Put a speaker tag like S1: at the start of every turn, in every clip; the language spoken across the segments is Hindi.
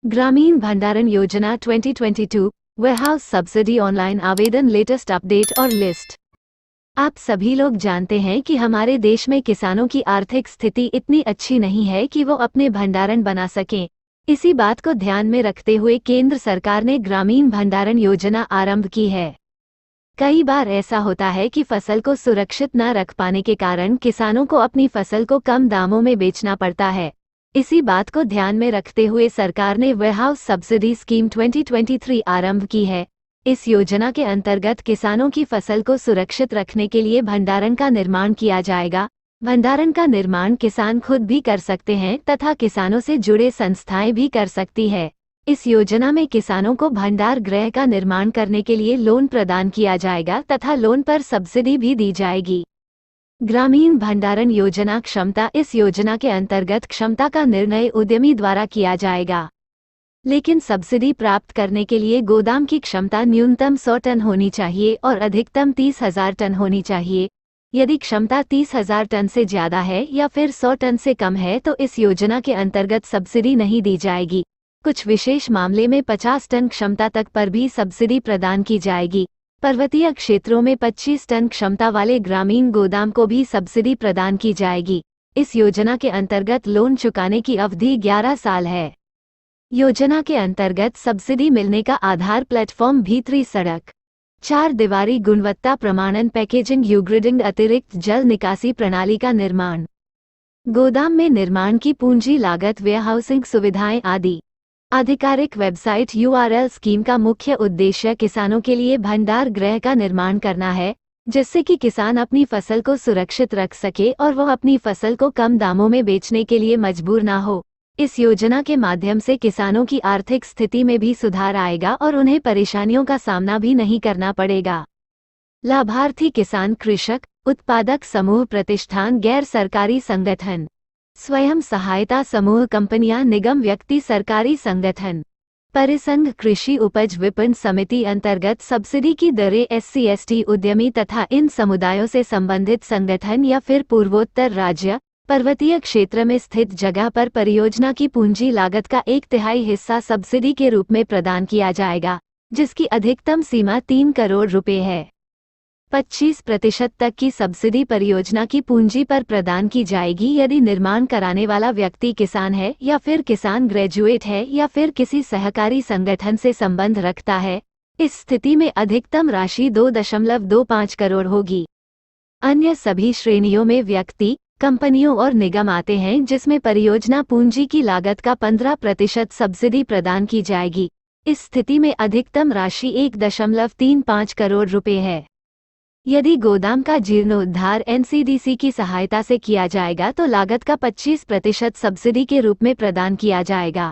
S1: ग्रामीण भंडारण योजना 2022 वेयरहाउस सब्सिडी ऑनलाइन आवेदन लेटेस्ट अपडेट और लिस्ट। आप सभी लोग जानते हैं कि हमारे देश में किसानों की आर्थिक स्थिति इतनी अच्छी नहीं है कि वो अपने भंडारण बना सकें। इसी बात को ध्यान में रखते हुए केंद्र सरकार ने ग्रामीण भंडारण योजना आरंभ की है। कई बार ऐसा होता है कि फसल को सुरक्षित न रख पाने के कारण किसानों को अपनी फसल को कम दामों में बेचना पड़ता है। इसी बात को ध्यान में रखते हुए सरकार ने वेयरहाउस सब्सिडी स्कीम 2023 आरंभ की है। इस योजना के अंतर्गत किसानों की फसल को सुरक्षित रखने के लिए भंडारण का निर्माण किया जाएगा। भंडारण का निर्माण किसान खुद भी कर सकते हैं तथा किसानों से जुड़े संस्थाएं भी कर सकती है। इस योजना में किसानों को भंडार गृह का निर्माण करने के लिए लोन प्रदान किया जाएगा तथा लोन पर सब्सिडी भी दी जाएगी। ग्रामीण भंडारण योजना क्षमता। इस योजना के अंतर्गत क्षमता का निर्णय उद्यमी द्वारा किया जाएगा, लेकिन सब्सिडी प्राप्त करने के लिए गोदाम की क्षमता न्यूनतम 100 टन होनी चाहिए और अधिकतम 30,000 टन होनी चाहिए। यदि क्षमता 30,000 टन से ज्यादा है या फिर 100 टन से कम है तो इस योजना के अंतर्गत सब्सिडी नहीं दी जाएगी। कुछ विशेष मामले में 50 टन क्षमता तक पर भी सब्सिडी प्रदान की जाएगी। पर्वतीय क्षेत्रों में 25 टन क्षमता वाले ग्रामीण गोदाम को भी सब्सिडी प्रदान की जाएगी। इस योजना के अंतर्गत लोन चुकाने की अवधि 11 साल है। योजना के अंतर्गत सब्सिडी मिलने का आधार प्लेटफॉर्म भीतरी सड़क, 4 दीवारी गुणवत्ता प्रमाणन, पैकेजिंग, यूग्रिडिंग, अतिरिक्त जल निकासी प्रणाली का निर्माण, गोदाम में निर्माण की पूंजी लागत, वेयरहाउसिंग सुविधाएं आदि। आधिकारिक वेबसाइट URL। स्कीम का मुख्य उद्देश्य किसानों के लिए भंडार गृह का निर्माण करना है, जिससे कि किसान अपनी फसल को सुरक्षित रख सके और वह अपनी फसल को कम दामों में बेचने के लिए मजबूर ना हो। इस योजना के माध्यम से किसानों की आर्थिक स्थिति में भी सुधार आएगा और उन्हें परेशानियों का सामना भी नहीं करना पड़ेगा। लाभार्थी किसान, कृषक, उत्पादक समूह, प्रतिष्ठान, गैर सरकारी संगठन, स्वयं सहायता समूह, कंपनियां, निगम, व्यक्ति, सरकारी संगठन, परिसंघ, कृषि उपज विपणन समिति अंतर्गत सब्सिडी की दरें, SC/ST उद्यमी तथा इन समुदायों से संबंधित संगठन या फिर पूर्वोत्तर राज्य, पर्वतीय क्षेत्र में स्थित जगह पर परियोजना की पूंजी लागत का 1/3 हिस्सा सब्सिडी के रूप में प्रदान किया जाएगा, जिसकी अधिकतम सीमा 3 करोड़ रुपए है। 25% तक की सब्सिडी परियोजना की पूंजी पर प्रदान की जाएगी यदि निर्माण कराने वाला व्यक्ति किसान है या फिर किसान ग्रेजुएट है या फिर किसी सहकारी संगठन से संबंध रखता है। इस स्थिति में अधिकतम राशि 2.25 करोड़ होगी। अन्य सभी श्रेणियों में व्यक्ति, कंपनियों और निगम आते हैं, जिसमें परियोजना पूंजी की लागत का 15% सब्सिडी प्रदान की जाएगी। इस स्थिति में अधिकतम राशि 1.35 करोड़ रुपए है। यदि गोदाम का जीर्णोद्धार NCDC की सहायता से किया जाएगा तो लागत का 25% सब्सिडी के रूप में प्रदान किया जाएगा।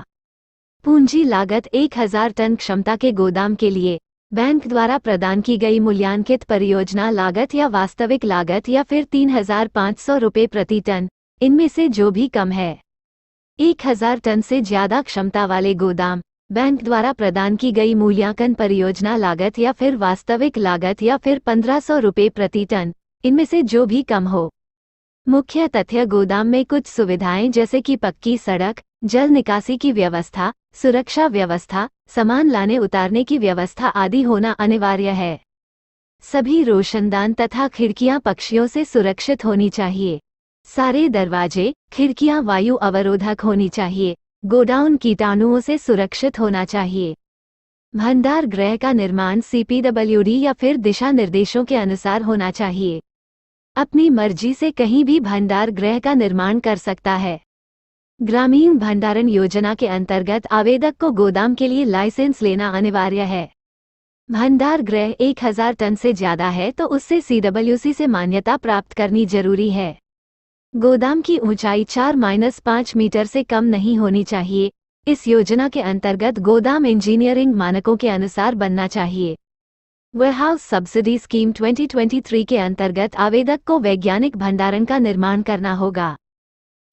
S1: पूंजी लागत 1000 टन क्षमता के गोदाम के लिए बैंक द्वारा प्रदान की गई मूल्यांकित परियोजना लागत या वास्तविक लागत या फिर 3,500 रुपये प्रति टन, इनमें से जो भी कम है। 1000 टन से ज्यादा क्षमता वाले गोदाम, बैंक द्वारा प्रदान की गई मूल्यांकन परियोजना लागत या फिर वास्तविक लागत या फिर 1500 रुपये प्रति टन, इनमें से जो भी कम हो। मुख्य तथ्य: गोदाम में कुछ सुविधाएं जैसे कि पक्की सड़क, जल निकासी की व्यवस्था, सुरक्षा व्यवस्था, सामान लाने उतारने की व्यवस्था आदि होना अनिवार्य है। सभी रोशनदान तथा खिड़कियां पक्षियों से सुरक्षित होनी चाहिए। सारे दरवाजे, खिड़कियां वायु अवरोधक होनी चाहिए। गोडाउन कीटाणुओं से सुरक्षित होना चाहिए। भंडार गृह का निर्माण CPWD या फिर दिशा निर्देशों के अनुसार होना चाहिए। अपनी मर्जी से कहीं भी भंडार गृह का निर्माण कर सकता है। ग्रामीण भंडारण योजना के अंतर्गत आवेदक को गोदाम के लिए लाइसेंस लेना अनिवार्य है। भंडार गृह 1000 टन से ज्यादा है तो उससे CWC से मान्यता प्राप्त करनी जरूरी है। गोदाम की ऊंचाई 4-5 मीटर से कम नहीं होनी चाहिए। इस योजना के अंतर्गत गोदाम इंजीनियरिंग मानकों के अनुसार बनना चाहिए। वेयरहाउस सब्सिडी स्कीम 2023 के अंतर्गत आवेदक को वैज्ञानिक भंडारण का निर्माण करना होगा।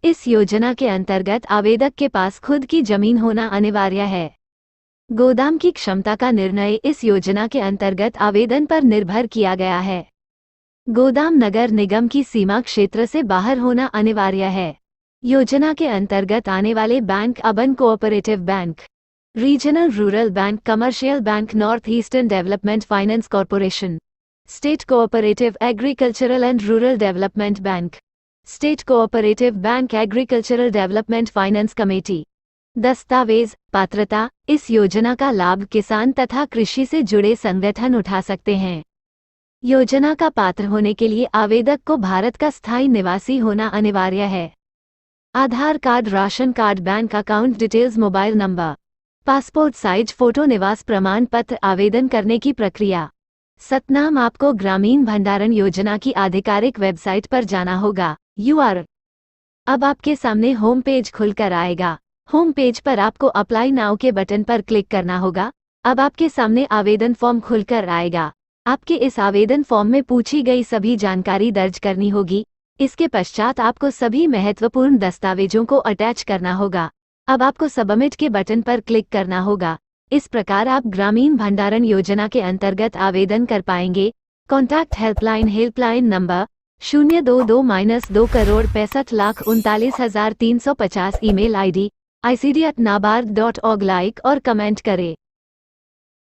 S1: इस योजना के अंतर्गत आवेदक के पास खुद की जमीन होना अनिवार्य है। गोदाम की क्षमता का निर्णय इस योजना के अंतर्गत आवेदन पर निर्भर किया गया है। गोदाम नगर निगम की सीमा क्षेत्र से बाहर होना अनिवार्य है। योजना के अंतर्गत आने वाले bank urban cooperative bank, regional rural bank, commercial bank, north eastern development finance corporation, state cooperative agricultural and rural development bank, state cooperative bank agricultural development finance committee. दस्तावेज पात्रता। इस योजना का लाभ किसान तथा कृषि से जुड़े संगठन उठा सकते हैं। योजना का पात्र होने के लिए आवेदक को भारत का स्थायी निवासी होना अनिवार्य है। Aadhaar card, ration card, bank account details, mobile number, passport size photo, निवास प्रमाण पत्र। आवेदन करने की प्रक्रिया। सतनाम, आपको ग्रामीण भंडारण योजना की आधिकारिक वेबसाइट पर जाना होगा। URL। अब आपके सामने होम पेज खुलकर आएगा। होम पेज पर आपको अप्लाई नाउ के बटन पर क्लिक करना होगा। अब आपके सामने आवेदन फॉर्म खुलकर आएगा। आपके इस आवेदन फॉर्म में पूछी गई सभी जानकारी दर्ज करनी होगी। इसके पश्चात आपको सभी महत्वपूर्ण दस्तावेजों को अटैच करना होगा। अब आपको सबमिट के बटन पर क्लिक करना होगा। इस प्रकार आप ग्रामीण भंडारण योजना के अंतर्गत आवेदन कर पाएंगे। Contact helpline number 022-2 crore 65,39,350। Email ID ICD@nabard.org। Like और कमेंट करें।